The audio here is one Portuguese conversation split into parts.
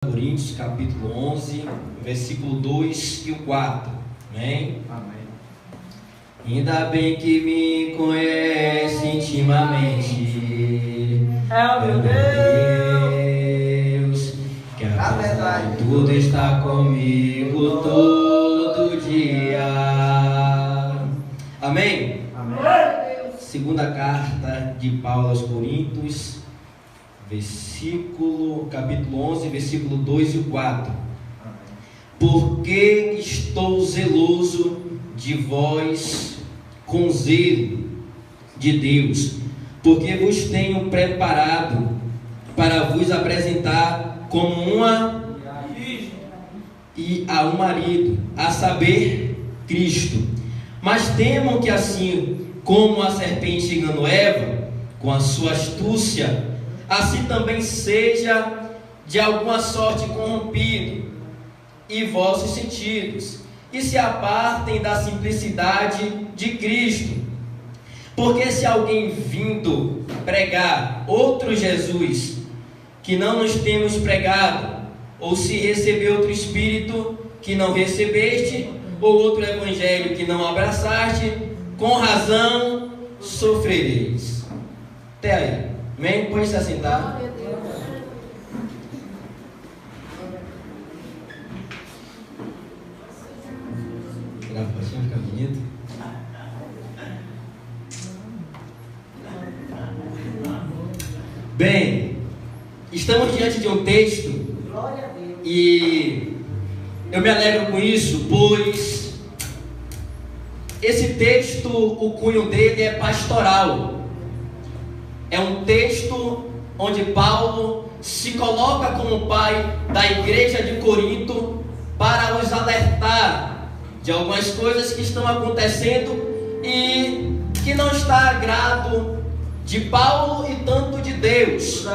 Coríntios, capítulo 11, versículo 2 e o 4. Amém? Amém. Ainda bem que me conhece intimamente, É o meu Deus, que apesar de tudo está comigo todo dia. Amém? Amém. Segunda carta de Paulo aos Coríntios, capítulo 11, versículo 2 e o 4. Porque estou zeloso de vós com zelo de Deus, porque vos tenho preparado para vos apresentar como uma e a um marido, a saber, Cristo. Mas temo que assim como a serpente enganou Eva com a sua astúcia, assim também seja de alguma sorte corrompido e vossos sentidos, e se apartem da simplicidade de Cristo. Porque se alguém vindo pregar outro Jesus, que não nos temos pregado, ou se receber outro Espírito que não recebeste, ou outro Evangelho que não abraçaste, com razão sofrereis. Até aí. Amém? Pode se assentar. Gravação fica bonito. Bem, estamos diante de um texto e eu me alegro com isso, pois esse texto, o cunho dele é pastoral. É um texto onde Paulo se coloca como pai da igreja de Corinto para os alertar de algumas coisas que estão acontecendo e que não está agrado de Paulo e tanto de Deus.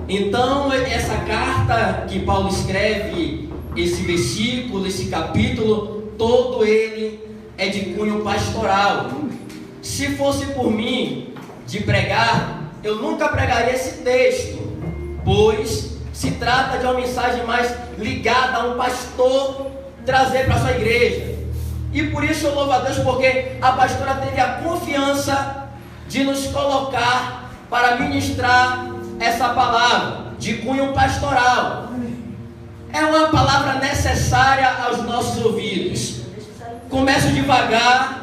Então, essa carta que Paulo escreve, esse versículo, esse capítulo, todo ele é de cunho pastoral. Se fosse por mim de pregar, eu nunca pregaria esse texto, pois se trata de uma mensagem mais ligada a um pastor trazer para a sua igreja. E por isso eu louvo a Deus, porque a pastora teve a confiança de nos colocar para ministrar essa palavra de cunho pastoral. É uma palavra necessária aos nossos ouvidos. Começo devagar,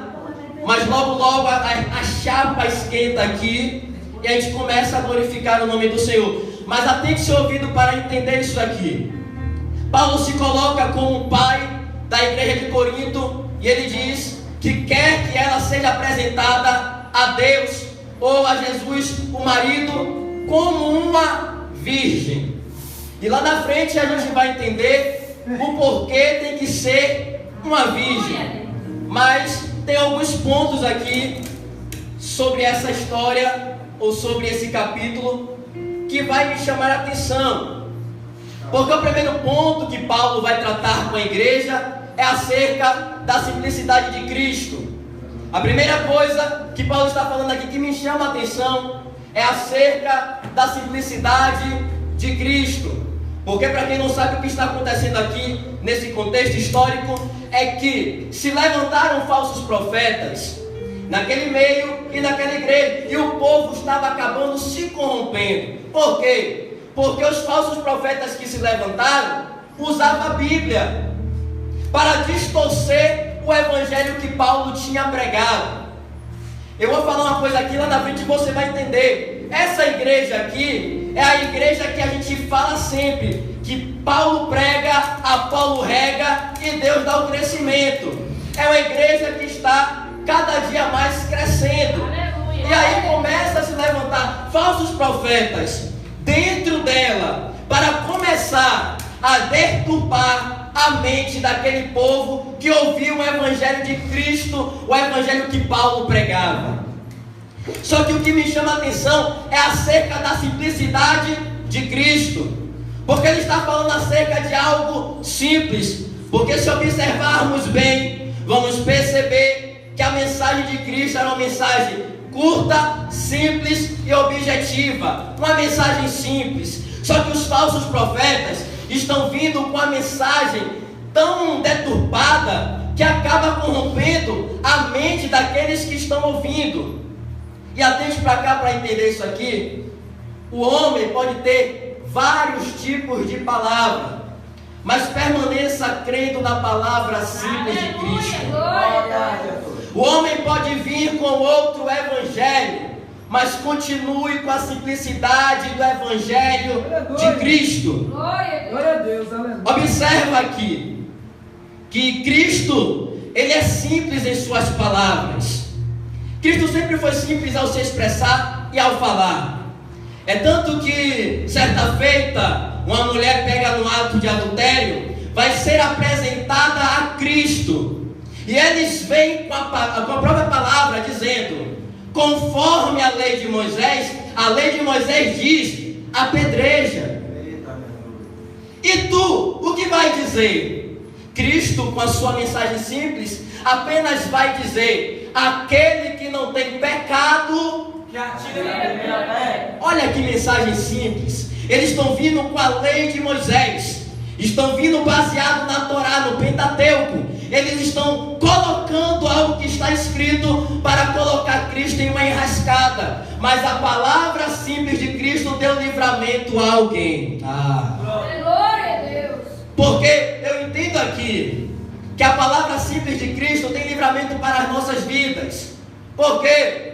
mas logo a chapa esquenta aqui e a gente começa a glorificar o nome do Senhor. Mas atente seu ouvido para entender isso aqui. Paulo se coloca como pai da igreja de Corinto e ele diz que quer que ela seja apresentada a Deus ou a Jesus, o marido, como uma virgem. E lá na frente a gente vai entender o porquê tem que ser uma virgem. Mas tem alguns pontos aqui sobre essa história ou sobre esse capítulo que vai me chamar a atenção. Porque o primeiro ponto que Paulo vai tratar com a igreja é acerca da simplicidade de Cristo. A primeira coisa que Paulo está falando aqui que me chama a atenção é acerca da simplicidade de Cristo. Porque para quem não sabe o que está acontecendo aqui nesse contexto histórico, é que se levantaram falsos profetas naquele meio e naquela igreja, e o povo estava acabando se corrompendo. Por quê? Porque os falsos profetas que se levantaram usavam a Bíblia para distorcer o evangelho que Paulo tinha pregado. Eu vou falar uma coisa aqui, lá na frente você vai entender. Essa igreja aqui é a igreja que a gente fala sempre, que Paulo prega, Apolo rega e Deus dá o crescimento. É uma igreja que está cada dia mais crescendo. E aí começa a se levantar falsos profetas dentro dela para começar a deturpar a mente daquele povo que ouviu o evangelho de Cristo, o evangelho que Paulo pregava. Só que o que me chama a atenção é acerca da simplicidade de Cristo, porque ele está falando acerca de algo simples. Porque se observarmos bem, vamos perceber que a mensagem de Cristo era uma mensagem curta, simples e objetiva. Uma mensagem simples. Só que os falsos profetas, estão vindo com a mensagem tão deturpada que acaba corrompendo a mente daqueles que estão ouvindo. E atente para cá para entender isso aqui. O homem pode ter vários tipos de palavra, mas permaneça crendo na palavra simples de Cristo. O homem pode vir com outro evangelho, mas continue com a simplicidade do evangelho de Cristo. Glória a Deus, aleluia. Observa aqui que Cristo, ele é simples em suas palavras. Cristo sempre foi simples ao se expressar e ao falar. É tanto que, certa feita, uma mulher pega no ato de adultério, vai ser apresentada a Cristo. E eles vêm com a própria palavra dizendo: conforme a lei de Moisés diz, apedreja. E tu, o que vai dizer? Cristo, com a sua mensagem simples, apenas vai dizer: aquele que não tem pecado, olha que mensagem simples. Eles estão vindo com a lei de Moisés, estão vindo baseado na Torá, no Pentateuco. Eles estão colocando algo que está escrito para colocar Cristo em uma enrascada. Mas a palavra simples de Cristo deu livramento a alguém. Glória a Deus. Porque eu entendo aqui que a palavra simples de Cristo tem livramento para as nossas vidas. Por quê?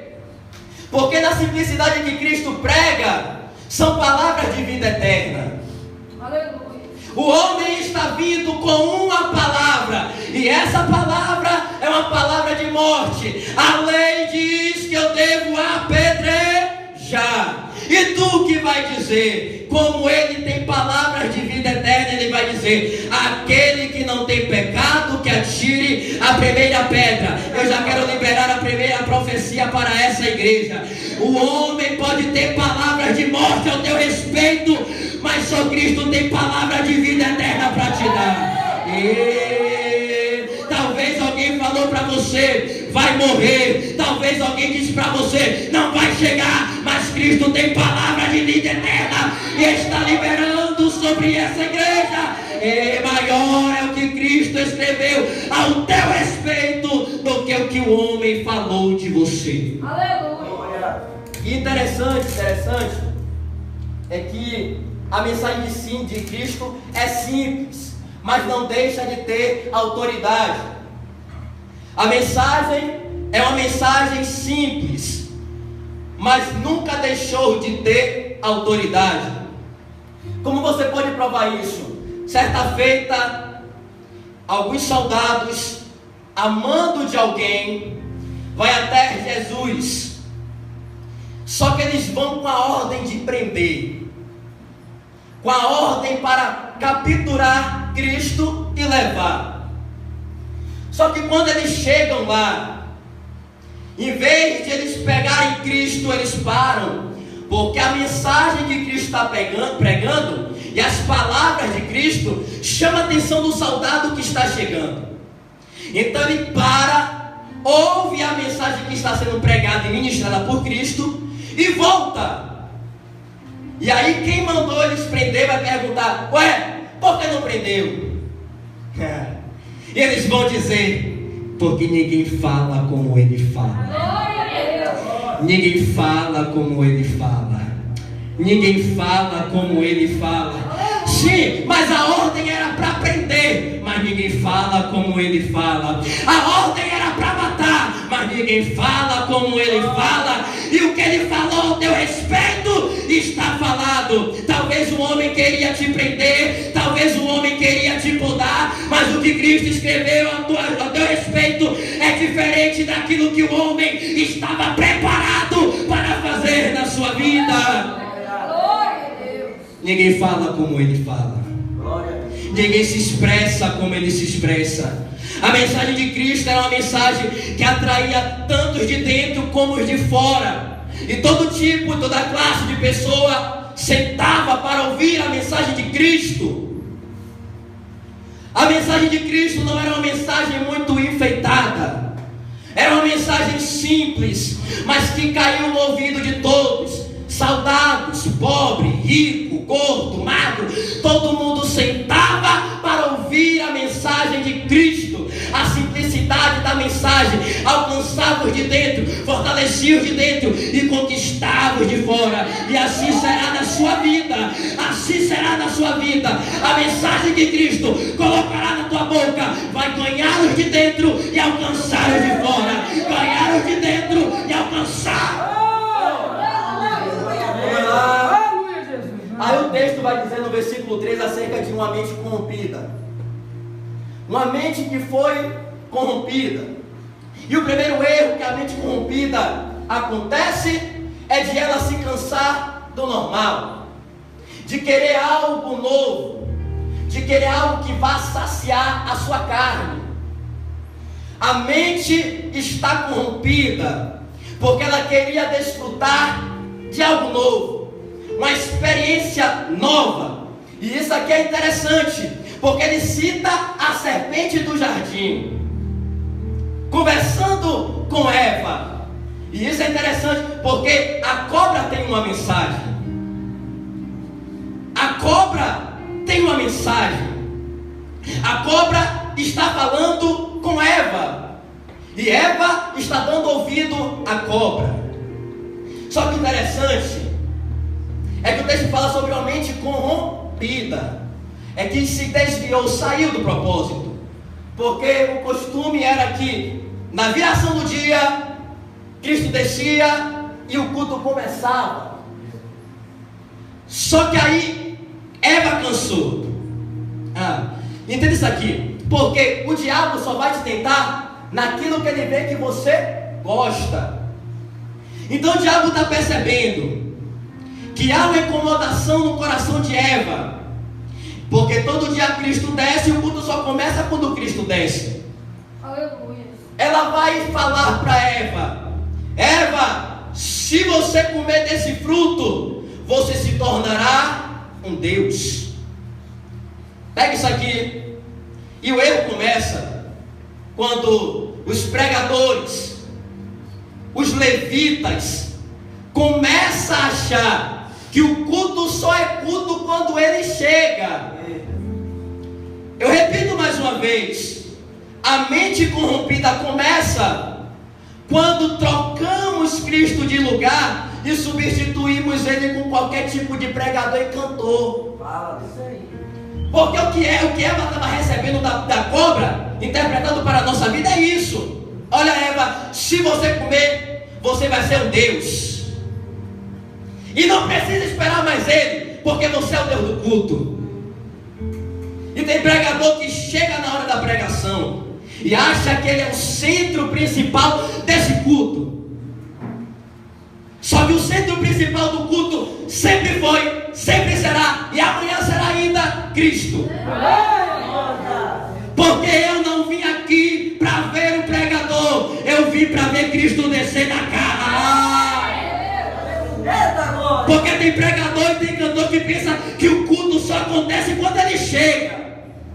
Porque na simplicidade que Cristo prega, são palavras de vida eterna. Aleluia. O homem está vindo com uma palavra, e essa palavra é uma palavra de morte. A lei diz que eu devo apedrejar. E tu que vai dizer? Como ele tem palavras de vida eterna, ele vai dizer: aquele que não tem pecado, que atire a primeira pedra. Eu já quero liberar a primeira profecia para essa igreja. O homem pode ter palavras de morte ao teu respeito, mas só Cristo tem palavra de vida eterna para te dar. Talvez alguém falou para você: vai morrer. Talvez alguém disse para você: não vai chegar. Mas Cristo tem palavra de vida eterna e está liberando sobre essa igreja. E maior é o que Cristo escreveu ao teu respeito do que o que o homem falou de você. Aleluia. E interessante é que a mensagem de Cristo é simples, mas não deixa de ter autoridade. A mensagem é uma mensagem simples, mas nunca deixou de ter autoridade. Como você pode provar isso? Certa feita, alguns soldados, amando de alguém, vai até Jesus. Só que eles vão com a ordem de prender, com a ordem para capturar Cristo e levar. Só que quando eles chegam lá, em vez de eles pegarem Cristo, eles param, porque a mensagem que Cristo está pregando e as palavras de Cristo chamam a atenção do soldado que está chegando. Então ele para, ouve a mensagem que está sendo pregada e ministrada por Cristo e volta. E aí quem mandou eles prender vai perguntar: ué, por que não prendeu? E eles vão dizer: porque ninguém fala como ele fala. Glória a Deus. Ninguém fala como ele fala. Ninguém fala como ele fala. Sim, mas a ordem era para prender, mas ninguém fala como ele fala. A ordem era para matar, mas ninguém fala como ele fala. E o que ele falou ao teu respeito está falado. Talvez o homem queria te prender, talvez o homem queria te podar, mas o que Cristo escreveu ao teu respeito é diferente daquilo que o homem estava preparado para fazer na sua vida. Ninguém fala como ele fala. Ninguém se expressa como ele se expressa. A mensagem de Cristo era uma mensagem que atraía tantos de dentro como os de fora. E todo tipo, toda classe de pessoa sentava para ouvir a mensagem de Cristo. A mensagem de Cristo não era uma mensagem muito enfeitada. Era uma mensagem simples, mas que caiu no ouvido de todos. saudados, pobre, rico, gordo, magro, todo mundo sentava para ouvir a mensagem de Cristo. A simplicidade da mensagem alcançava os de dentro, fortalecia os de dentro e conquistava os de fora. E assim será na sua vida, assim será na sua vida. A mensagem de Cristo colocará na tua boca, vai ganhar os de dentro e alcançar os de fora, ganhar os de dentro e alcançar. Aí o texto vai dizer no versículo 3 acerca de uma mente corrompida. Uma mente que foi corrompida. E o primeiro erro que a mente corrompida acontece é de ela se cansar do normal, de querer algo novo, de querer algo que vá saciar a sua carne. A mente está corrompida porque ela queria desfrutar de algo novo, uma experiência nova. E isso aqui é interessante, porque ele cita a serpente do jardim, conversando com Eva. E isso é interessante, porque a cobra tem uma mensagem. A cobra tem uma mensagem. A cobra está falando com Eva, e Eva está dando ouvido à cobra. Só que o interessante é que o texto fala sobre uma mente corrompida. É que se desviou, saiu do propósito. Porque o costume era que na viração do dia, Cristo descia e o culto começava. Só que aí Eva cansou. Entenda isso aqui. Porque o diabo só vai te tentar naquilo que ele vê que você gosta. Então o diabo está percebendo que há uma incomodação no coração de Eva, porque todo dia Cristo desce e o culto só começa quando Cristo desce. Aleluia. Ela vai falar para Eva: Eva, se você comer desse fruto, você se tornará um Deus. Pega isso aqui. E o erro começa quando os pregadores, os levitas, começam a achar que o culto só é culto quando ele chega. Eu repito mais uma vez: a mente corrompida começa quando trocamos Cristo de lugar e substituímos ele com qualquer tipo de pregador e cantor. Fala disso aí. Porque o que Eva estava recebendo da cobra, interpretando para a nossa vida, é isso. Olha, Eva, se você comer, você vai ser um Deus. E não precisa esperar mais ele, porque você é o Deus do culto. E tem pregador que chega na hora da pregação e acha que ele é o centro principal desse culto. Só que o centro principal do culto sempre foi, sempre será, e amanhã será ainda Cristo. Porque eu não vim aqui para ver o pregador, eu vim para ver Cristo descer na casa. Porque tem pregador e tem cantor que pensa que o culto só acontece quando ele chega.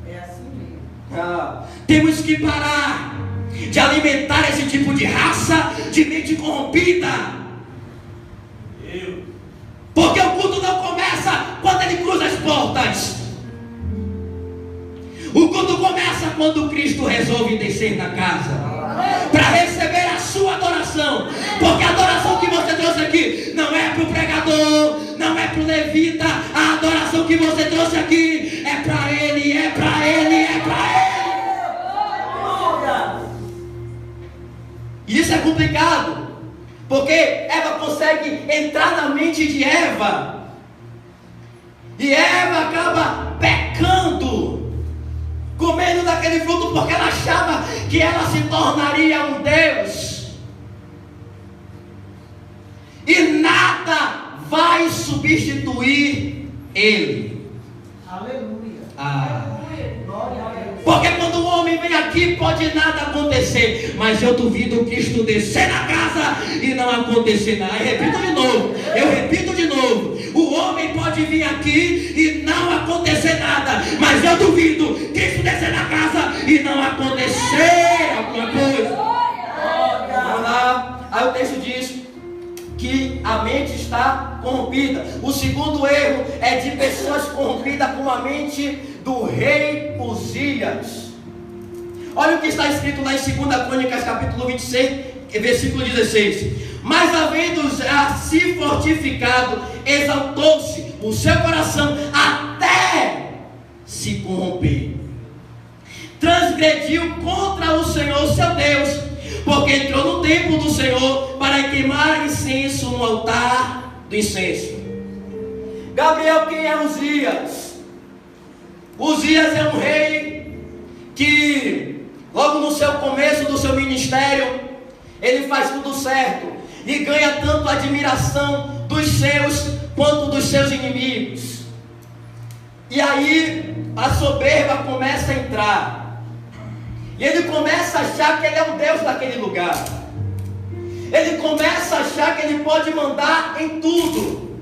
É assim mesmo. Temos que parar de alimentar esse tipo de raça de mente corrompida. Porque o culto não começa quando ele cruza as portas. O culto começa quando Cristo resolve descer na casa para receber a sua adoração. Porque a adoração que você trouxe aqui não é para o pregador, não é para o levita. A adoração que você trouxe aqui é para ele, é para ele, é para ele. E isso é complicado, porque Eva consegue entrar na mente de Eva, e Eva acaba pecando, comendo daquele fruto, porque ela achava que ela se tornaria um Deus. E nada vai substituir ele. Aleluia. Glória a Deus. Porque quando o homem vem aqui pode nada acontecer, mas eu duvido Cristo descer na casa e não acontecer nada. Eu repito de novo, o homem pode vir aqui e não acontecer nada, mas eu duvido Cristo descer na casa e não acontecer alguma coisa. Vamos lá. Aí o texto diz que a mente está está corrompida. O segundo erro é de pessoas corrompidas com a mente do rei Uzias. Olha o que está escrito lá em 2 Crônicas, capítulo 26, versículo 16. Mas havendo já se fortificado, exaltou-se o seu coração até se corromper. Transgrediu contra o Senhor seu Deus, porque entrou no templo do Senhor para queimar incenso no altar do incenso. Gabriel, quem é Uzias? Uzias é um rei que, logo no seu começo do seu ministério, ele faz tudo certo e ganha tanto a admiração dos seus quanto dos seus inimigos. E aí a soberba começa a entrar, e ele começa a achar que ele é o Deus daquele lugar. Ele começa a achar que ele pode mandar em tudo.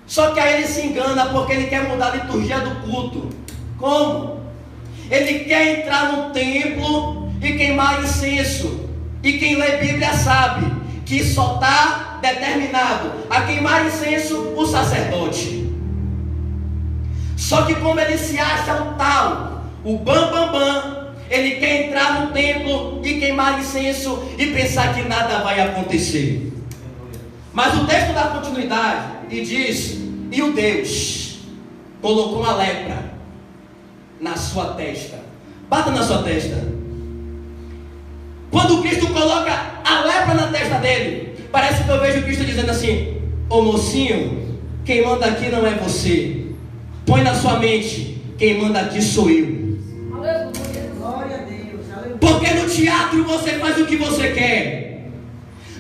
Só que aí ele se engana, porque ele quer mudar a liturgia do culto. Como? Ele quer entrar no templo e queimar incenso. E quem lê Bíblia sabe que só está determinado a queimar incenso o sacerdote. Só que como ele se acha o tal, o bam, ele quer entrar no templo e queimar incenso e pensar que nada vai acontecer. Mas o texto dá continuidade e diz: e o Deus colocou uma lepra na sua testa. Bata na sua testa. Quando Cristo coloca a lepra na testa dele, parece que eu vejo Cristo dizendo assim: ô mocinho, quem manda aqui não é você. Põe na sua mente, quem manda aqui sou eu. Glória a Deus. Aleluia. Porque no teatro você faz o que você quer,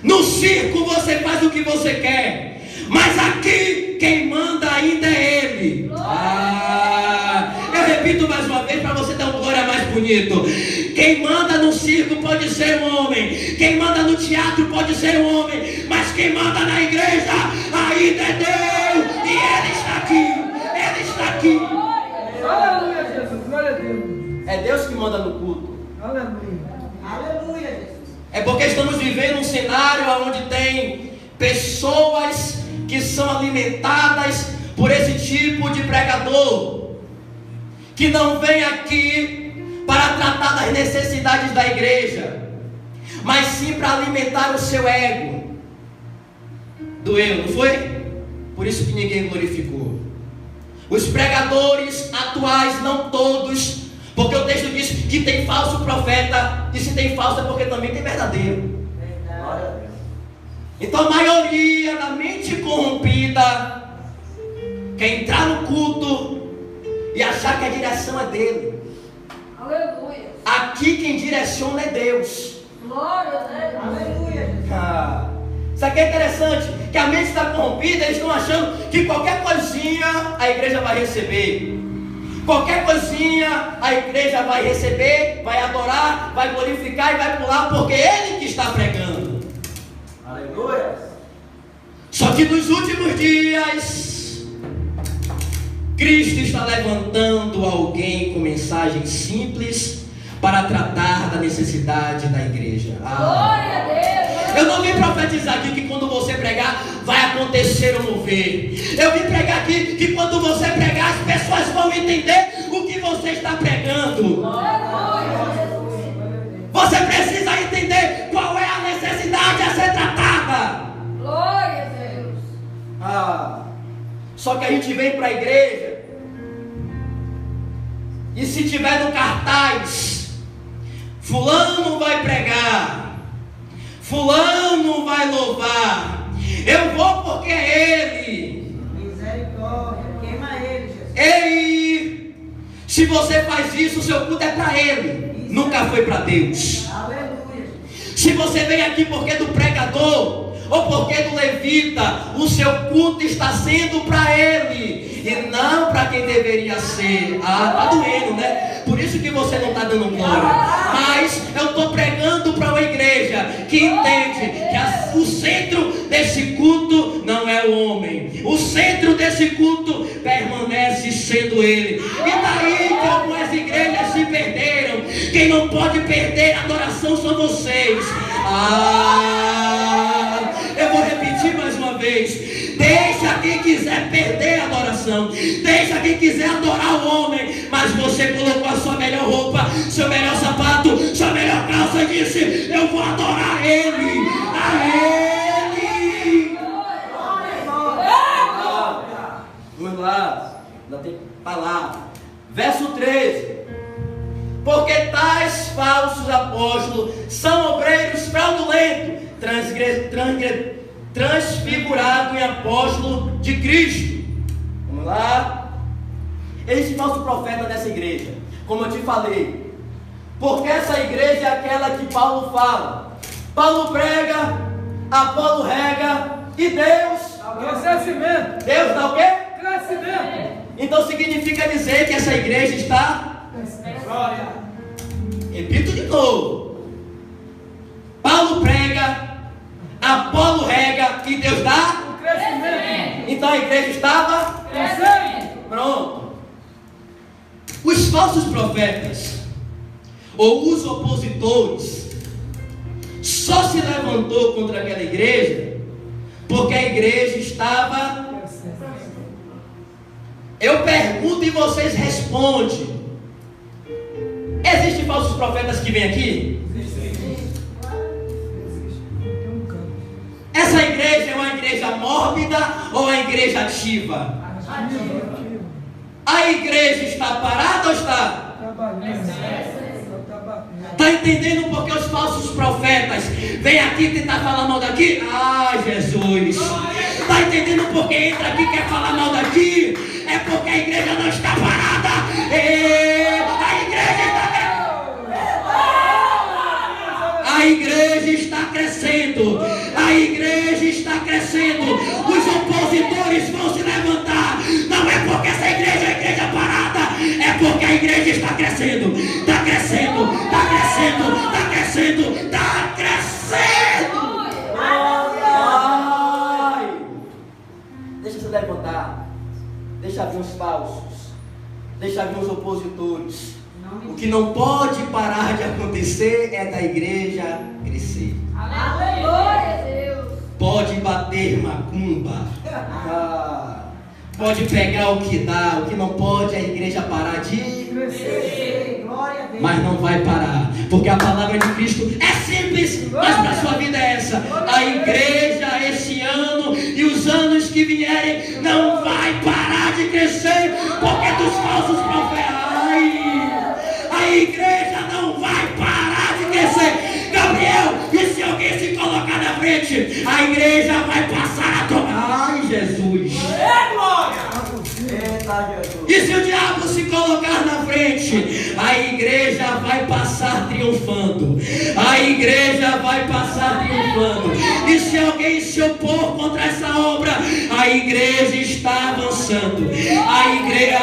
no circo você faz o que você quer, mas aqui quem manda ainda é Ele. Eu repito mais uma vez para você dar um glória mais bonito. Quem manda no circo pode ser um homem, quem manda no teatro pode ser um homem, mas quem manda na igreja ainda é Deus. E Ele está aqui. Ele está aqui. Aleluia, Jesus. Glória a Deus. É Deus que manda no culto. Aleluia. Aleluia, Jesus. É porque estamos vivendo um cenário onde tem pessoas que são alimentadas por esse tipo de pregador, que não vem aqui para tratar das necessidades da igreja, mas sim para alimentar o seu ego. Doeu, não foi? Por isso que ninguém glorificou. Os pregadores atuais, não todos, porque o texto diz que tem falso profeta, e se tem falso é porque também tem verdadeiro. Então a maioria da mente corrompida quer entrar no culto e achar que a direção é dele. Aleluia. Aqui quem direciona é Deus. Glória a Deus. Aleluia. Isso aqui é interessante, que a mente está corrompida, eles estão achando que qualquer coisinha a igreja vai receber. Qualquer coisinha a igreja vai receber, vai adorar, vai glorificar e vai pular, porque é Ele que está pregando. Aleluia. Só que nos últimos dias, Cristo está levantando alguém com mensagem simples para tratar da necessidade da igreja. Glória a Deus. Eu não vim profetizar aqui que quando você pregar vai acontecer um mover. Eu vim pregar aqui que quando você pregar as pessoas vão entender o que você está pregando. Você precisa entender qual é a necessidade a ser tratada. Glória a Deus. Só que a gente vem para a igreja e se tiver no cartaz, fulano vai pregar, fulano vai louvar, eu vou porque é ele. Misericórdia. Queima ele, Jesus. Ei, se você faz isso, o seu culto é para ele, nunca foi para Deus. Aleluia. Se você vem aqui porque é do pregador ou porque é do levita, o seu culto está sendo para ele e não para quem deveria ser. Tá doendo, né? Por isso que você não está dando glória. Mas eu estou pregando para uma igreja que entende que o centro desse culto não é o homem. O centro desse culto permanece sendo ele. E daí que algumas igrejas se perderam. Quem não pode perder a adoração são vocês. Eu vou repetir mais uma vez. quem quiser perder a adoração, deixa quem quiser adorar o homem, mas você colocou a sua melhor roupa, seu melhor sapato, sua melhor calça e disse: eu vou adorar Ele, a Ele. Vamos lá, ainda tem palavra. Verso 13: porque tais falsos apóstolos são obreiros fraudulentos, transfigurado em apóstolo de Cristo. Vamos lá. Esse falso profeta dessa igreja, como eu te falei, porque essa igreja é aquela que Paulo fala. Paulo prega, Apolo rega e Deus Crescimento. Deus dá o quê? Crescimento. Então significa dizer que essa igreja está... Glória. Repito de novo. Paulo prega, Apolo rega e Deus dá Crescimento. Então a igreja estava Crescimento. pronto. Os falsos profetas ou os opositores só se levantou contra aquela igreja porque a igreja estava... Eu pergunto e vocês respondem. Existem falsos profetas que vêm aqui? Essa igreja é uma igreja mórbida ou uma igreja ativa? A igreja está parada ou está? Está entendendo por que os falsos profetas vêm aqui tentar falar mal daqui? Ah, Jesus! Está entendendo por que entra aqui e quer falar mal daqui? É porque a igreja não está parada. A igreja está crescendo. A igreja está crescendo. Os opositores vão se levantar. Não é porque essa igreja é igreja parada, é porque a igreja está crescendo. Está crescendo, está crescendo, está crescendo, está crescendo. Ai. Deixa se levantar. Deixa vir os falsos. Deixa vir os opositores. O que não pode parar de acontecer é da igreja crescer. Aleluia, Deus. Pode bater macumba. Pode pegar o que dá. O que não pode é a igreja parar de Crescer. Glória a Deus. mas não vai parar, porque a palavra de Cristo é simples, mas para a sua vida é essa. A igreja esse ano e os anos que vierem não vai parar de crescer, porque dos falsos profetas, a igreja não vai parar de crescer. Gabriel, e se alguém se colocar na frente, a igreja vai passar a tomar. Ai, Jesus. E se o diabo se colocar na frente, a igreja vai passar triunfando. A igreja vai passar triunfando. E se alguém se opor contra essa obra, a igreja está avançando. A igreja,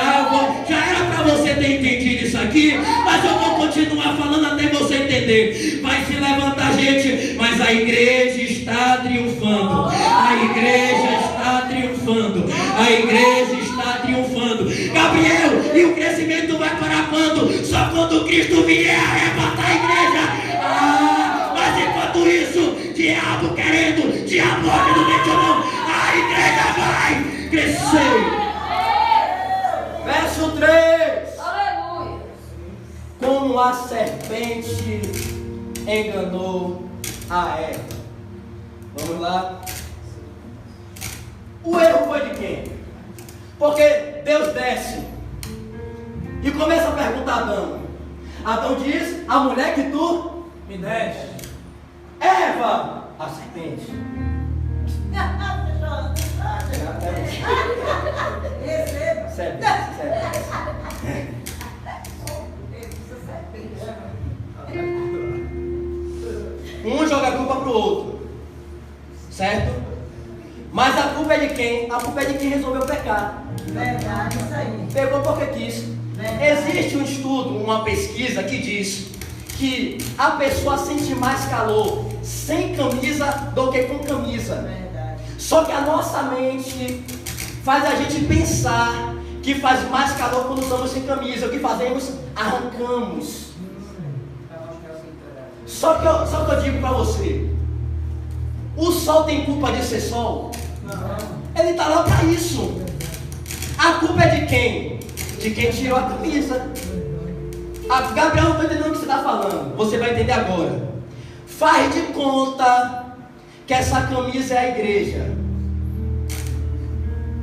já era para você ter entendido isso aqui, mas eu vou continuar falando até você entender. Vai se levantar gente, mas a igreja está triunfando. A igreja está triunfando. A igreja está triunfando. Gabriel, e o crescimento vai parar quando? Só quando Cristo vier arrebatar a igreja. Mas enquanto isso, diabo querendo, diabo no meio ou não, a igreja vai crescer. Verso 3. Aleluia. Como a serpente enganou a Eva. Vamos lá. O erro foi de quem? Porque Deus desce e começa a perguntar a Adão. Adão diz: a mulher que tu me deste. Eva, a serpente. Um joga a culpa pro outro, certo? Mas a culpa é de quem? A culpa é de quem resolveu pecar. Verdade, isso aí. Pegou porque quis. Existe um estudo, uma pesquisa que diz que a pessoa sente mais calor sem camisa do que com camisa. Verdade. Só que a nossa mente faz a gente pensar que faz mais calor quando estamos sem camisa. O que fazemos? Arrancamos. Só que eu digo para você: o sol tem culpa de ser sol? Não. Ele está lá para isso. A culpa é de quem? De quem tirou a camisa. Gabriel, não estou entendendo o que você está falando. Você vai entender agora. Faz de conta que essa camisa é a igreja.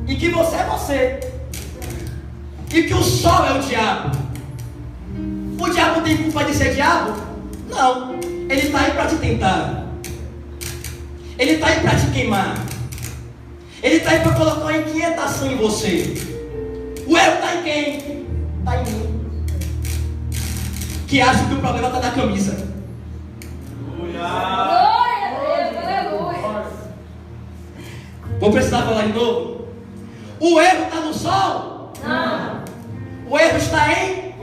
E que você é você. E que o sol é o diabo. O diabo tem culpa de ser diabo? Não. Ele está aí para te tentar. Ele está aí para te queimar. Ele está aí para colocar uma inquietação em você. O erro está em quem? Está em mim. Que acha que o problema está na camisa. Glória a Deus, aleluia. Vou precisar falar de novo. O erro está no sol? Não. O erro está em?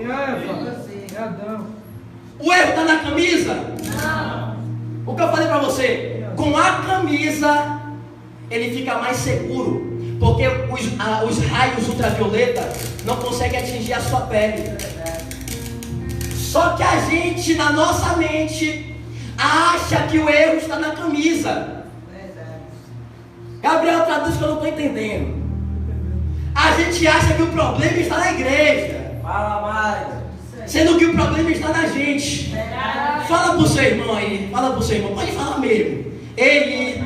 O erro está na camisa? Não. O que eu falei para você? Com a camisa, ele fica mais seguro. Porque os raios ultravioleta não conseguem atingir a sua pele. Só que a gente, na nossa mente, acha que o erro está na camisa. Gabriel, traduz que eu não estou entendendo. A gente acha que o problema está na igreja. Fala mais. Sendo que o problema está na gente. Fala pro seu irmão aí. Fala pro seu irmão. Pode falar mesmo. Ei,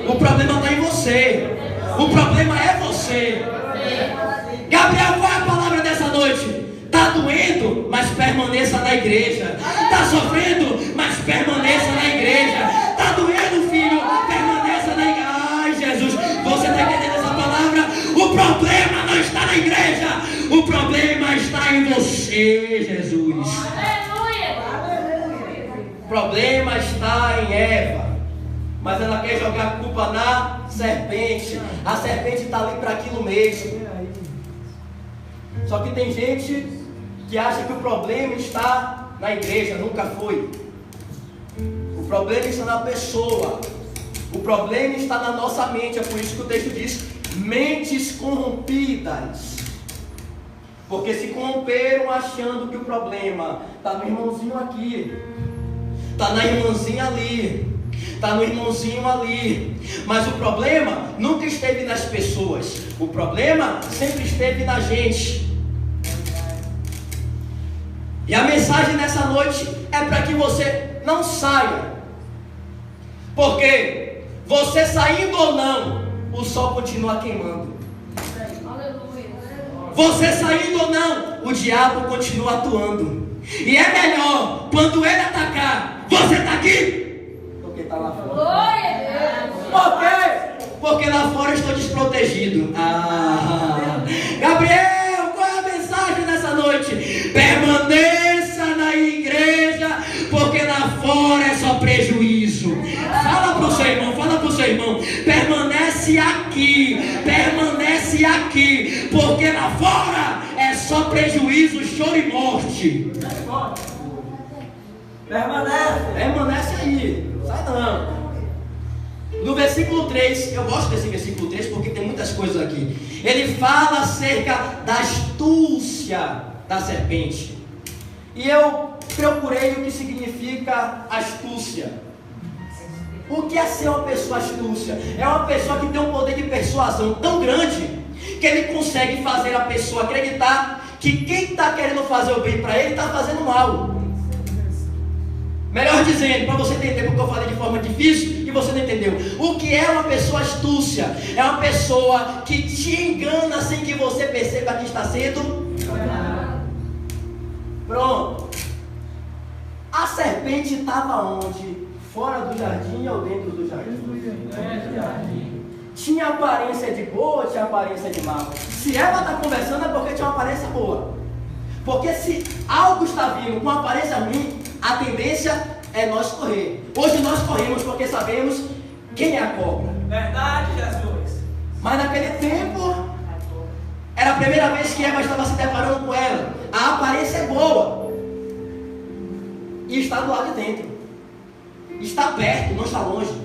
o problema está em você. O problema é você. Gabriel, qual é a palavra dessa noite? Está doendo, mas permaneça na igreja. Está sofrendo, mas permaneça na igreja. Está doendo, filho, permaneça na igreja. Ai, Jesus, você está entendendo essa palavra? O problema não está na igreja. O problema está em você, Jesus. O problema está em Eva. Mas ela quer jogar a culpa na serpente. A serpente está ali para aquilo mesmo. Só que tem gente que acha que o problema está na igreja. Nunca foi. O problema está na pessoa. O problema está na nossa mente. É por isso que o texto diz: mentes corrompidas. Porque se corromperam achando que o problema está no irmãozinho aqui, está na irmãzinha ali, está no irmãozinho ali. Mas o problema nunca esteve nas pessoas. O problema sempre esteve na gente. E a mensagem nessa noite é para que você não saia. Porque você saindo ou não, o sol continua queimando. Você saindo ou não, o diabo continua atuando. E é melhor, quando ele atacar, você está aqui do que está lá fora. Glória a Deus. Por quê? Porque lá fora eu estou desprotegido. Gabriel, qual é a mensagem dessa noite? Permaneça na igreja, porque lá fora é só prejuízo. Fala para o seu irmão, fala para o seu irmão. Permanece aqui, porque lá fora é só prejuízo, choro e morte. Permanece aí, sai não. No versículo 3, eu gosto desse versículo 3 porque tem muitas coisas aqui. Ele fala acerca da astúcia da serpente. E eu procurei o que significa astúcia. O que é ser uma pessoa astúcia? É uma pessoa que tem um poder de persuasão tão grande que ele consegue fazer a pessoa acreditar que quem está querendo fazer o bem para ele está fazendo mal. Melhor dizendo, para você entender, porque eu falei de forma difícil e você não entendeu. O que é uma pessoa astúcia? É uma pessoa que te engana sem que você perceba que está sendo enganado. Pronto. A serpente estava onde? Fora do jardim ou dentro do jardim? Tinha aparência de boa ou tinha aparência de mal? Se ela está conversando é porque tinha uma aparência boa. Porque se algo está vindo com aparência ruim, a tendência é nós correr. Hoje nós corremos porque sabemos quem é a cobra. Verdade, Jesus. Mas naquele tempo, era a primeira vez que Eva estava se deparando com ela. A aparência é boa. E está do lado de dentro. Está perto, não está longe.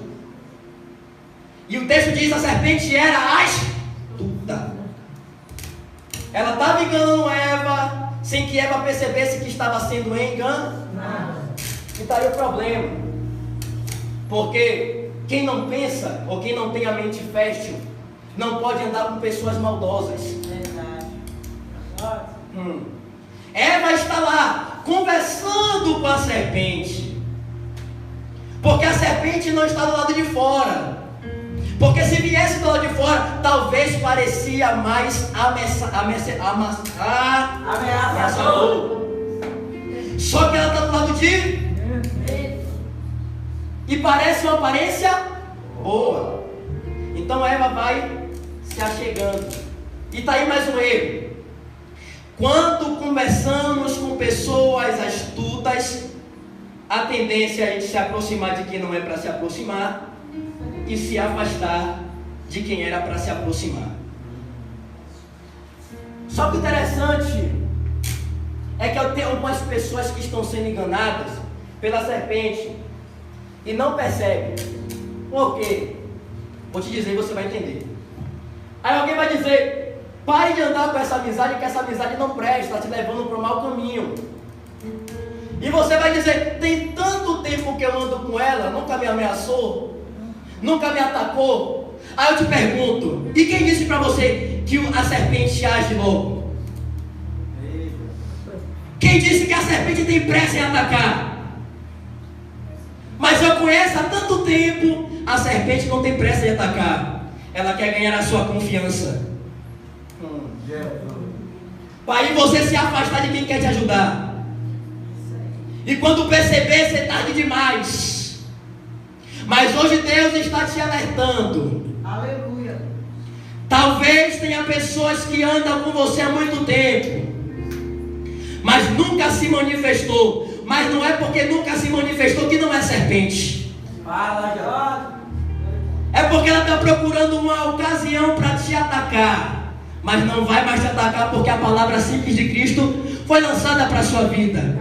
E o texto diz: a serpente era astuta. Ela estava enganando Eva, sem que Eva percebesse que estava sendo enganada. E está aí o problema. Porque quem não pensa, ou quem não tem a mente fértil, não pode andar com pessoas maldosas. Verdade. Eva está lá conversando com a serpente, porque a serpente não está do lado de fora. Porque se viesse do lado de fora, talvez parecia mais ameaçador. Só que ela está do lado de... E parece uma aparência boa. Então Eva vai se achegando. E está aí mais um erro. Quando conversamos com pessoas astutas, a tendência é a gente se aproximar de quem não é para se aproximar e se afastar de quem era para se aproximar. Só que o interessante é que eu tenho algumas pessoas que estão sendo enganadas pela serpente e não percebem. Por quê? Vou te dizer e você vai entender. Aí alguém vai dizer: pare de andar com essa amizade, que essa amizade não presta, está te levando para o mau caminho. E você vai dizer: tem tanto tempo que eu ando com ela, nunca me ameaçou, nunca me atacou. Aí eu te pergunto: e quem disse para você que a serpente age logo? Quem disse que a serpente tem pressa em atacar? Mas eu conheço há tanto tempo, a serpente não tem pressa em atacar. Ela quer ganhar a sua confiança. Para aí você se afastar de quem quer te ajudar. E quando perceber, ser tarde demais. Mas hoje Deus está te alertando. Aleluia. Talvez tenha pessoas que andam com você há muito tempo, mas nunca se manifestou. Mas não é porque nunca se manifestou que não é serpente. Fala, já. É porque ela está procurando uma ocasião para te atacar. Mas não vai mais te atacar, porque a palavra simples de Cristo foi lançada para a sua vida.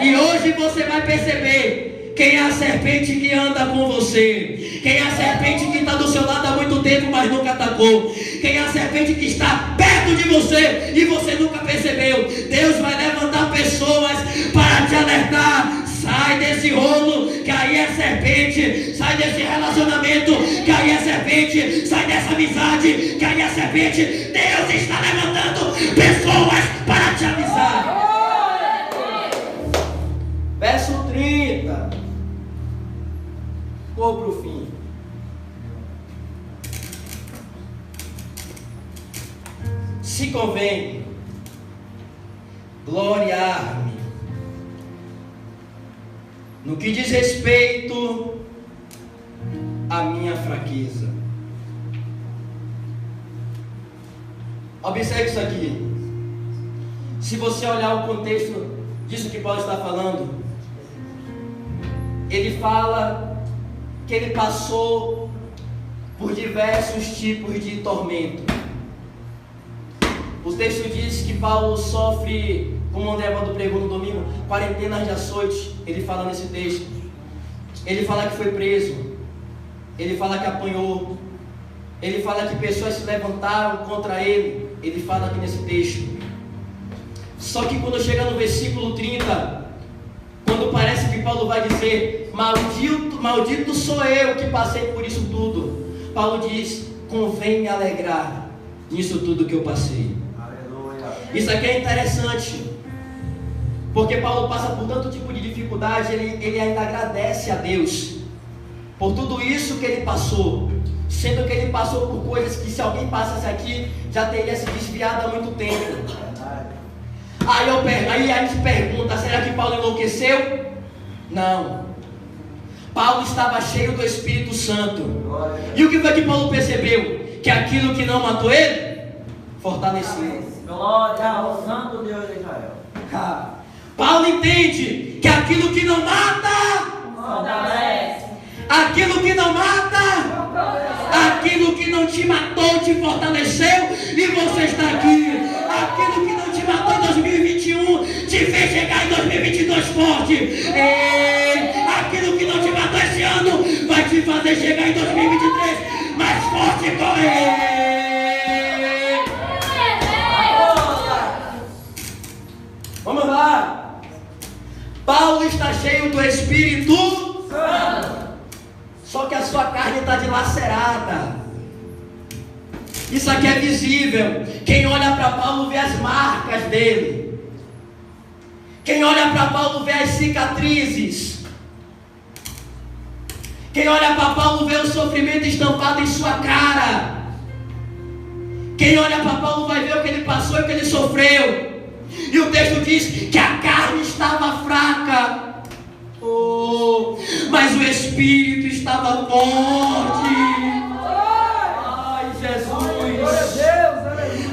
E hoje você vai perceber quem é a serpente que anda com você, quem é a serpente que está do seu lado há muito tempo, mas nunca atacou, quem é a serpente que está perto de você e você nunca percebeu. Deus vai levantar pessoas para te alertar. Sai desse rolo, que aí é serpente. Sai desse relacionamento, que aí é serpente. Sai dessa amizade, que aí é serpente. Deus está levantando pessoas para te avisar. Verso 30. Vou para o fim. Se convém gloriar-me no que diz respeito à minha fraqueza. Observe isso aqui. Se você olhar o contexto disso que Paulo está falando, ele fala que ele passou por diversos tipos de tormento. O texto diz que Paulo sofre, como o André Valdo pregou no domingo, quarentenas de açoite. Ele fala nesse texto. Ele fala que foi preso. Ele fala que apanhou. Ele fala que pessoas se levantaram contra ele. Ele fala aqui nesse texto. Só que quando chega no versículo 30, quando parece que Paulo vai dizer: maldito sou eu que passei por isso tudo, Paulo diz: convém me alegrar nisso tudo que eu passei. Isso aqui é interessante, porque Paulo passa por tanto tipo de dificuldade, ele ainda agradece a Deus por tudo isso que ele passou, sendo que ele passou por coisas que, se alguém passasse aqui, já teria se desviado há muito tempo. Aí a gente pergunta: será que Paulo enlouqueceu? Não. Paulo estava cheio do Espírito Santo. E o que foi que Paulo percebeu? Que aquilo que não matou ele, fortaleceu. Glória ao Santo Deus de Israel. Paulo entende que aquilo que não mata, Fortalece. aquilo que não mata, aquilo que não te matou te fortaleceu e você está aqui. Aquilo que não te matou em 2021 te fez chegar em 2022 forte. Aquilo que não te matou esse ano vai te fazer chegar em 2023 mais forte com ele. Vamos lá. Paulo está cheio do Espírito Santo. Só que a sua carne está dilacerada. Isso aqui é visível. Quem olha para Paulo vê as marcas dele. Quem olha para Paulo vê as cicatrizes. Quem olha para Paulo vê o sofrimento estampado em sua cara. Quem olha para Paulo vai ver o que ele passou e o que ele sofreu. E o texto diz que a carne estava fraca, mas o espírito estava forte. Ai, Jesus!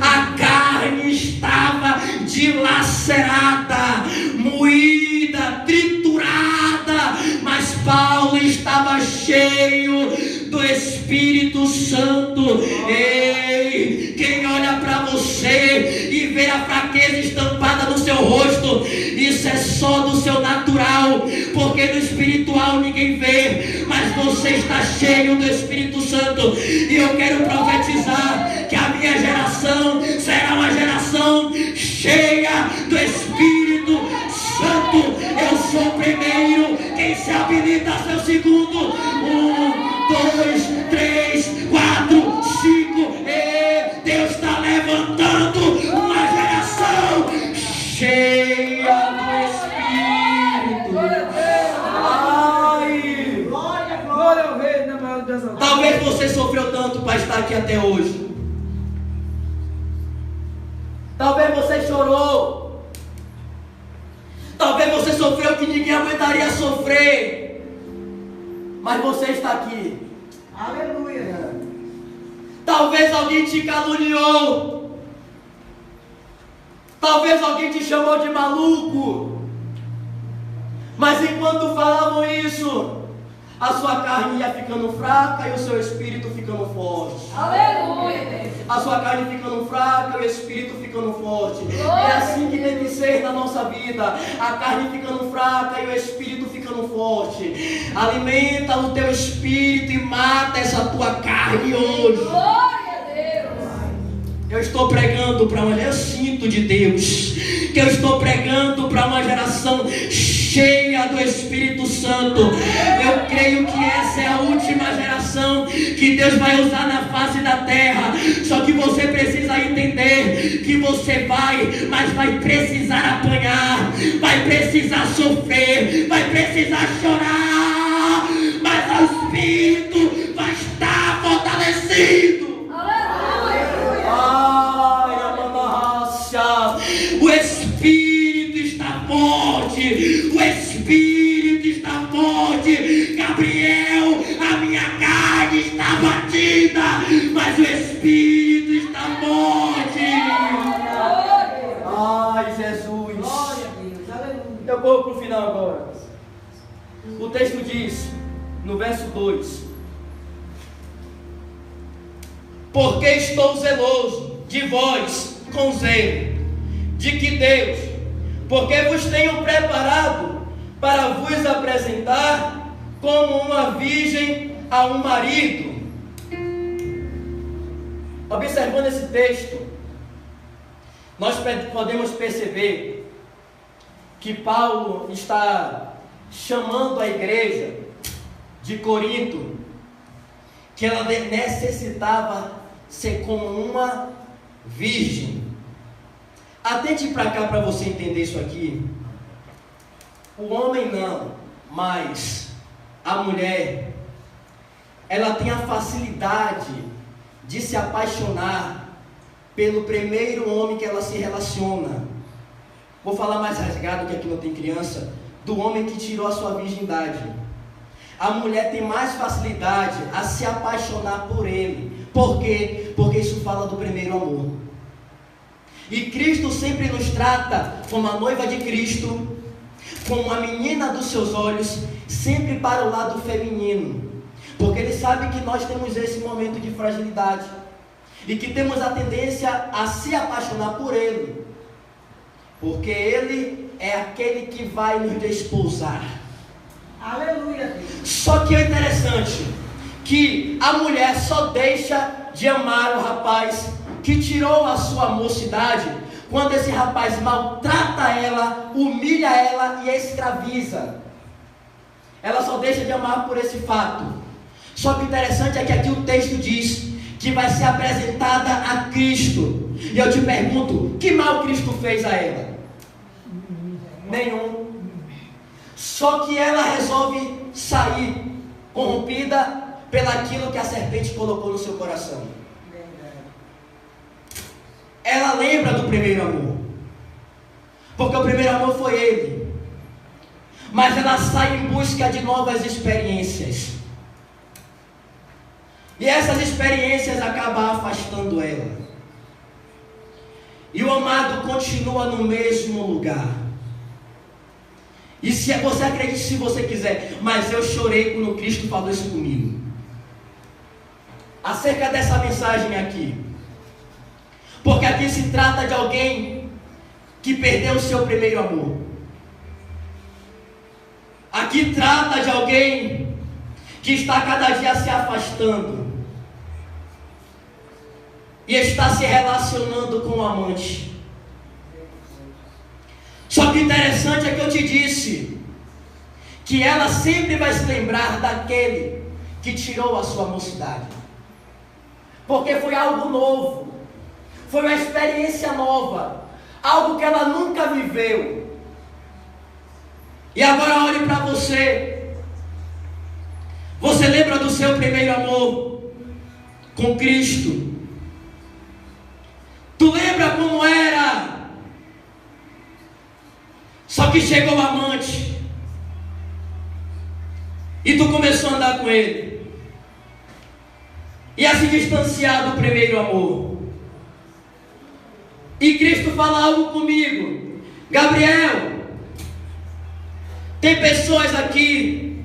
A carne estava dilacerada, moída, triturada, mas Paulo estava cheio do Espírito Santo. Ei, quem olha para você e vê a fraqueza estampada no seu rosto, isso é só do seu natural, porque no espiritual ninguém vê, mas você está cheio do Espírito Santo. E eu quero profetizar que a minha geração será uma geração cheia do Espírito Santo. Eu sou o primeiro, quem se habilita a ser o segundo. 1, 2, 3, 4, 5. Deus está levantando uma geração cheia do Espírito. Ai, Glória ao Rei, na maior das alturas. talvez você sofreu tanto para estar aqui até hoje. Talvez você chorou. Talvez você sofreu que ninguém aguentaria sofrer. Mas você está aqui. Aleluia. Talvez alguém te caluniou. Talvez alguém te chamou de maluco. Mas enquanto falavam isso, a sua carne ia ficando fraca e o seu espírito ficando forte. Aleluia. A sua carne ficando fraca e o espírito ficando forte. É assim que tem que ser na nossa vida. A carne ficando fraca e o espírito ficando forte. Alimenta o teu espírito e mata essa tua carne hoje. Glória a Deus. Eu estou pregando para uma... Eu sinto de Deus que eu estou pregando para uma geração cheia do Espírito Santo. Eu creio que essa é a última geração que Deus vai usar na face da terra. Só que você precisa entender que você mas vai precisar apanhar, vai precisar sofrer, vai precisar chorar, mas o Espírito vai estar fortalecido. Ai, o Espírito está forte, o Espírito está forte. Gabriel, a minha carne está batida, mas o Espírito está forte. Ai, Jesus. Glória a Deus. Aleluia. Eu vou para o final agora. O texto diz, no verso 2: porque estou zeloso de vós com zelo, de que Deus, porque vos tenho preparado para vos apresentar como uma virgem a um marido. Observando esse texto, nós podemos perceber que Paulo está chamando a igreja de Corinto, que ela necessitava ser como uma virgem. Atente para cá para você entender isso aqui. O homem não, mas a mulher, ela tem a facilidade de se apaixonar pelo primeiro homem que ela se relaciona. Vou falar mais rasgado, que aqui não tem criança, do homem que tirou a sua virgindade. A mulher tem mais facilidade a se apaixonar por ele. Por quê? Porque isso fala do primeiro amor. E Cristo sempre nos trata como a noiva de Cristo, como a menina dos seus olhos, sempre para o lado feminino. Porque Ele sabe que nós temos esse momento de fragilidade e que temos a tendência a se apaixonar por Ele, porque Ele é aquele que vai nos desposar. Aleluia. Só que é interessante que a mulher só deixa de amar o rapaz que tirou a sua mocidade quando esse rapaz maltrata ela, humilha ela e a escraviza. Ela só deixa de amar por esse fato. Só que o interessante é que aqui o texto diz que vai ser apresentada a Cristo. E eu te pergunto, que mal Cristo fez a ela? Nenhum. Só que ela resolve sair corrompida pelaquilo que a serpente colocou no seu coração. Ela lembra do primeiro amor, porque o primeiro amor foi ele. Mas ela sai em busca de novas experiências, e essas experiências acabam afastando ela. E o amado continua no mesmo lugar. E se você acredita, se você quiser, mas eu chorei quando Cristo falou isso comigo, acerca dessa mensagem aqui. Porque aqui se trata de alguém que perdeu o seu primeiro amor. Aqui trata de alguém que está cada dia se afastando e está se relacionando com o amante. Só que o interessante é que eu te disse que ela sempre vai se lembrar daquele que tirou a sua mocidade, porque foi algo novo, foi uma experiência nova, algo que ela nunca viveu. E agora olhe para você. Você lembra do seu primeiro amor com Cristo? Tu lembra como era? Só que chegou o amante e tu começou a andar com ele e a se distanciar do primeiro amor. E Cristo fala algo comigo: Gabriel, tem pessoas aqui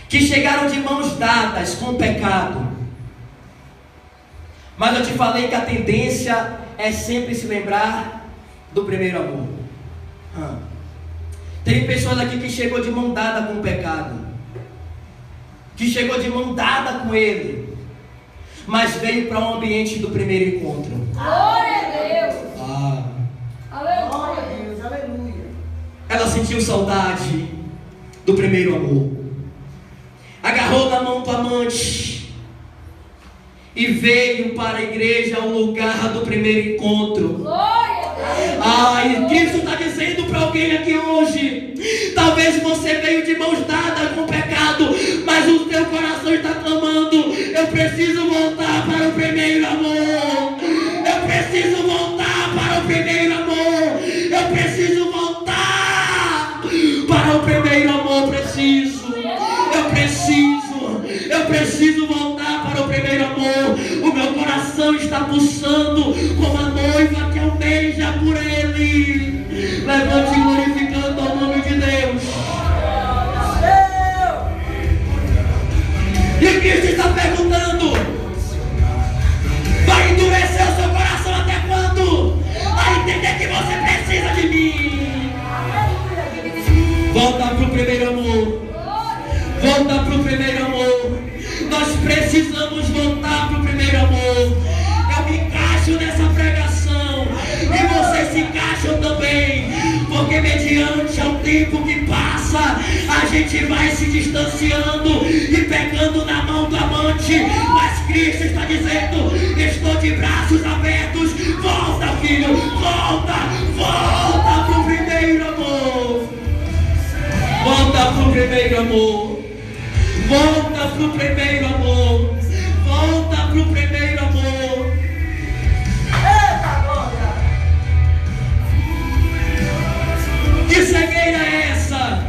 que chegaram de mãos dadas com o pecado, mas eu te falei que a tendência é sempre se lembrar do primeiro amor. Tem pessoas aqui que chegou de mão dada com o pecado, que chegou de mão dada com ele, mas veio para um ambiente do primeiro encontro. Glória a Deus. Glória Aleluia. a Deus, aleluia. Ela sentiu saudade do primeiro amor, agarrou na mão do amante e veio para a igreja, o lugar do primeiro encontro. Glória a Deus. E Cristo está dizendo para alguém aqui hoje: talvez você veio de mãos dadas com o pecado, mas o teu coração está clamando: eu preciso voltar para o primeiro amor. Eu preciso voltar para o primeiro amor. Eu preciso voltar para o primeiro amor. Eu preciso voltar para o primeiro amor. O meu coração está pulsando como a noiva que almeja por ele. Levante glorificando ao nome de Deus. E Cristo está perguntando: vai endurecer o seu coração até quando? Vai entender que você precisa de mim. Volta para o primeiro amor. Volta para o primeiro amor. Nós precisamos voltar para o primeiro amor. Eu me encaixo nessa pregação e vocês se encaixam também, porque mediante ao tempo que passa, a gente vai se distanciando e pegando na mão do amante. Mas Cristo está dizendo: estou de braços abertos. Volta, filho, volta para o primeiro amor. Volta para o primeiro amor. Volta para o primeiro amor. Volta para o primeiro amor. Eita glória! Que cegueira é essa?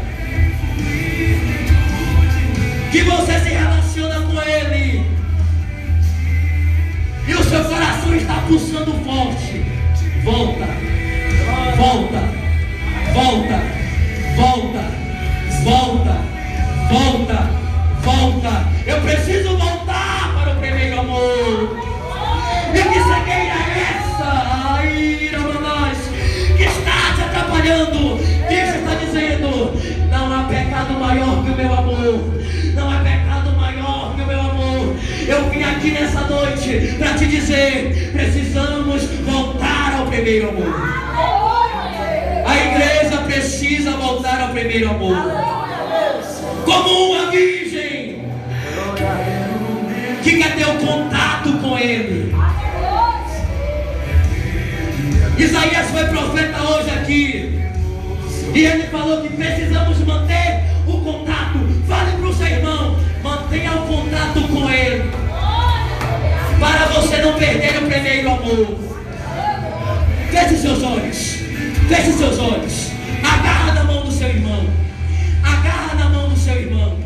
Que você se relaciona com ele e o seu coração está pulsando forte. Volta, volta, volta, volta, volta, volta, volta. Eu preciso voltar para o primeiro amor. E que cegueira é essa? Ai, Ramanás, que está te atrapalhando. Cristo está dizendo: não há pecado maior que o meu amor. Não há pecado maior que o meu amor. Eu vim aqui nessa noite para te dizer: precisamos voltar ao primeiro amor. A igreja precisa voltar ao primeiro amor. Como uma virgem que quer ter o contato com Ele. Isaías foi profeta hoje aqui. E ele falou que precisamos manter o contato. Fale para o seu irmão, mantenha o contato com Ele, para você não perder o primeiro amor. Feche seus olhos. Feche seus olhos. Agarra na mão do seu irmão. Agarra na mão do seu irmão.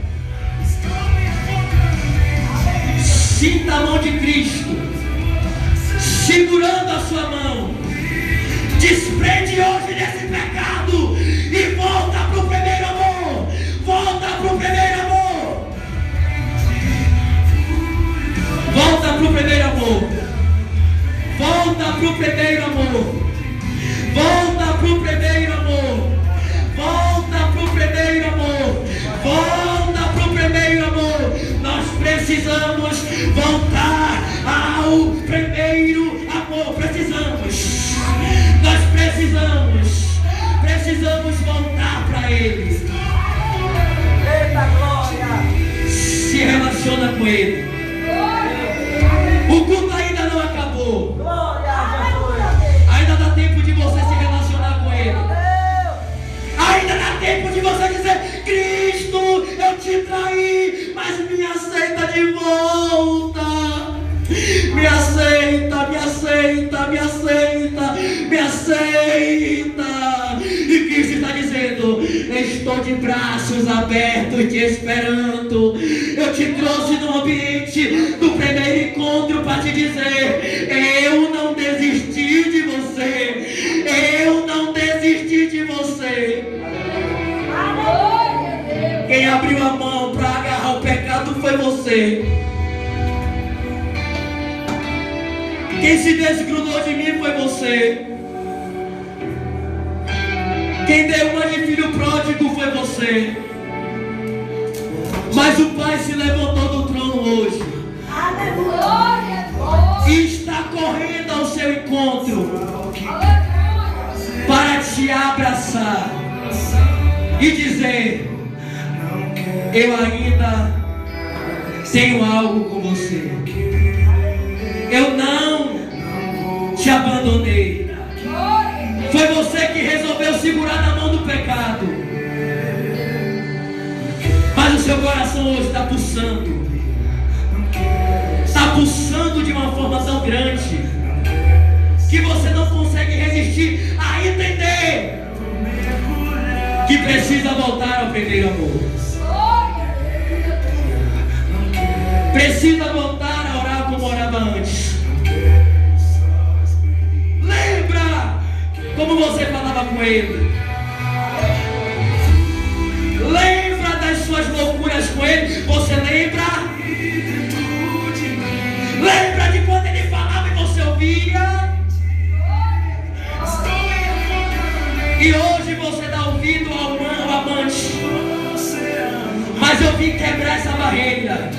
Sinta a mão de Cristo segurando a sua mão. Desprende hoje desse pecado e volta para o primeiro amor. Volta para o primeiro amor. Volta para o primeiro amor. Volta para o primeiro amor. Volta para o primeiro amor. Volta para o primeiro amor. Volta para o primeiro amor. Nós precisamos voltar ao primeiro amor. Nós precisamos voltar para Ele. Eita glória! Se relaciona com Ele. O culto ainda não acabou. Glória a Jesus! Ainda dá tempo de você se relacionar com Ele. Ainda dá tempo de você dizer: Cristo, eu te traí, mas me aceita de volta. Me aceita, me aceita, me aceita, me aceita. E Cristo está dizendo: estou de braços abertos te esperando. Eu te trouxe no ambiente do primeiro encontro para te dizer: eu não desisti de você. Eu não desisti de você. Quem abriu a mão para agarrar o pecado foi você. Quem se desgrudou de mim foi você. Quem deu uma de filho pródigo foi você. Mas o Pai se levantou do trono hoje e está correndo ao seu encontro para te abraçar e dizer: eu ainda tenho algo com você. Eu não te abandonei. Foi você que resolveu segurar na mão do pecado. Mas o seu coração hoje está pulsando. Está pulsando de uma forma tão grande que você não consegue resistir a entender que precisa voltar ao primeiro amor. Precisa voltar a orar como orava antes. Lembra como você falava com Ele. Lembra das suas loucuras com Ele. Você lembra? Lembra de quando Ele falava e você ouvia? E hoje você dá ouvido ao amante. Mas eu vim quebrar essa barreira.